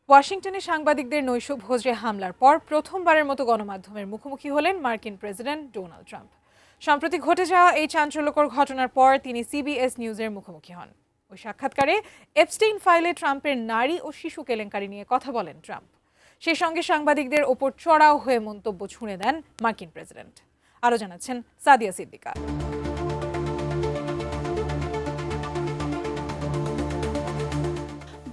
ওয়াশিংটনে সাংবাদিকদের নৈশভোজে হামলার পর প্রথমবারের মতো গণমাধ্যমের মুখোমুখি হলেন মার্কিন প্রেসিডেন্ট ডোনাল্ড ট্রাম্প। সম্প্রতি ঘটে যাওয়া এই চাঞ্চল্যকর ঘটনার পর তিনি সিবিএস নিউজের মুখোমুখি হন। ওই সাক্ষাৎকারে এপস্টেইন ফাইলে ট্রাম্পের নারী ও শিশু কেলেঙ্কারি নিয়ে কথা বলেন ট্রাম্প। সেই সঙ্গে সাংবাদিকদের ওপর চড়াও হয়ে মন্তব্য ছুঁড়ে দেন মার্কিন প্রেসিডেন্ট। আরও জানাচ্ছেন সাদিয়া সিদ্দিকা।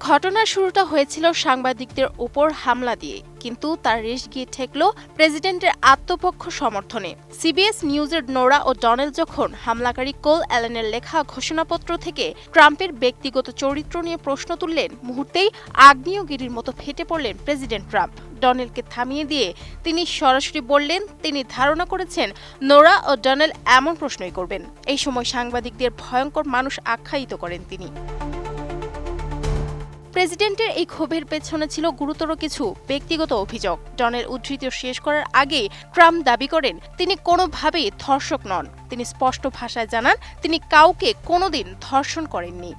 ঘটনার শুরুটা হয়েছিল সাংবাদিকদের উপর হামলা দিয়ে, কিন্তু তার রেশ গিয়ে ঠেকল প্রেসিডেন্টের আত্মপক্ষ সমর্থনে। সিবিএস নিউজের নোরা ও ডনেল যখন হামলাকারী কোল অ্যালেনের লেখা ঘোষণাপত্র থেকে ট্রাম্পের ব্যক্তিগত চরিত্র নিয়ে প্রশ্ন তুললেন, মুহূর্তেই আগ্নেয়গিরির মতো ফেটে পড়লেন প্রেসিডেন্ট ট্রাম্প। ডনেলকে থামিয়ে দিয়ে তিনি সরাসরি বললেন তিনি ধারণা করেছেন নোরা ও ডনেল এমন প্রশ্নই করবেন। এই সময় সাংবাদিকদের ভয়ঙ্কর মানুষ আখ্যায়িত করেন তিনি। প্রেসিডেন্টের এই ক্ষোভের পেছনে ছিল গুরুতর কিছু ব্যক্তিগত অভিযোগ। ডনের উদ্ধৃতি শেষ করার আগেই ট্রাম্প দাবি করেন তিনি কোনোভাবেই ধর্ষক নন। তিনি স্পষ্ট ভাষায় জানান তিনি কাউকে কোনোদিন ধর্ষণ করেননি।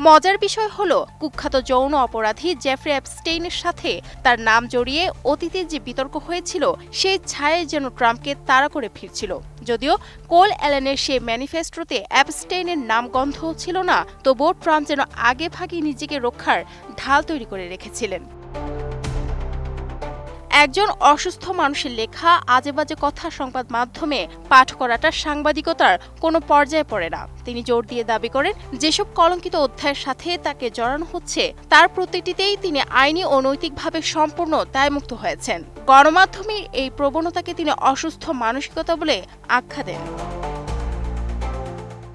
মজার বিষয় হলো, কুখ্যাত যৌন অপরাধী জেফ্রি এপস্টেইনের সাথে তার নাম জড়িয়ে অতীতে যে বিতর্ক হয়েছিল সেই ছায়ায় যেন ট্রাম্পকে তাড়া করে ফিরছিল। যদিও কোল অ্যালেনের সেই ম্যানিফেস্টোতে এপস্টেইনের নাম গন্ধও ছিল না, তবুও ট্রাম্প যেন আগে ভাগে নিজেকে রক্ষার ঢাল তৈরি করে রেখেছিলেন। একজন অসুস্থ মানুষের লেখা আজেবাজে কথা সংবাদ মাধ্যমে পাঠ করাটা সাংবাদিকতার কোনো পর্যায়ে পড়ে না। তিনি জোর দিয়ে দাবি করেন যেসব কলঙ্কিত অধ্যায়ের সাথে তাকে জড়ানো হচ্ছে তার প্রতিটিতেই তিনি আইনি ও নৈতিকভাবে সম্পূর্ণ দায়মুক্ত হয়েছেন। গণমাধ্যমের এই প্রবণতাকে তিনি অসুস্থ মানসিকতা বলে আখ্যা দেন।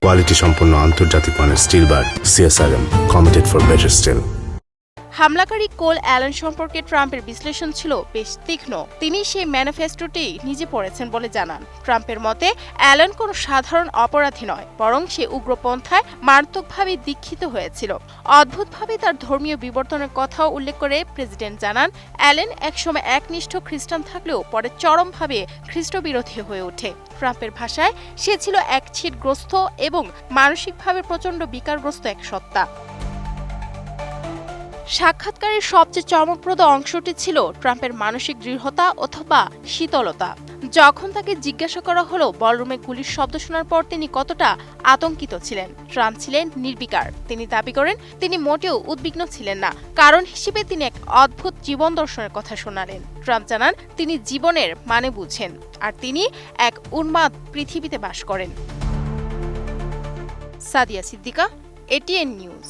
কোয়ালিটি সম্পন্ন আন্তর্জাতিক মানের still bar CSRM, committed for better still. হামলাকারী কোল অ্যালেন সম্পর্কে ট্রাম্পের বিশ্লেষণ ছিল বেশ তীক্ষ্ণ। তিনি সেই ম্যানিফেস্টোটি নিজে পড়েছেন বলে জানান। ট্রাম্পের মতে অ্যালেন কোনো সাধারণ অপরাধী নয়, বরং সে উগ্রপন্থায় মারাত্মকভাবে দীক্ষিত হয়েছিল। অদ্ভুতভাবে তার ধর্মীয় বিবর্তনের কথাও উল্লেখ করে প্রেসিডেন্ট জানান অ্যালেন একসময় একনিষ্ঠ খ্রিস্টান থাকলেও পরে চরমভাবে খ্রিস্টবিরোধী হয়ে ওঠে। ট্রাম্পের ভাষায় সে ছিল এক ছিটগ্রস্ত এবং মানসিকভাবে প্রচণ্ড বিকারগ্রস্ত এক সত্তা। সাক্ষাৎকারের সবচেয়ে চমকপ্রদ অংশটি ছিল ট্রাম্পের মানসিক দৃঢ়তা অথবা শীতলতা। যখন তাকে জিজ্ঞাসা করা হলো বলরুমে গুলির শব্দ শোনার পর তিনি কতটা আতঙ্কিত ছিলেন, ট্রাম্প ছিলেন নির্বিকার। তিনি দাবি করেন তিনি মোটেও উদ্বিগ্ন ছিলেন না। কারণ হিসেবে তিনি এক অদ্ভুত জীবন দর্শনের কথা শোনালেন। ট্রাম্প জানান তিনি জীবনের মানে বুঝেন, আর তিনি এক উন্মাদ পৃথিবীতে বাস করেন। সাদিয়া সিদ্দিকা, এটিএন নিউজ।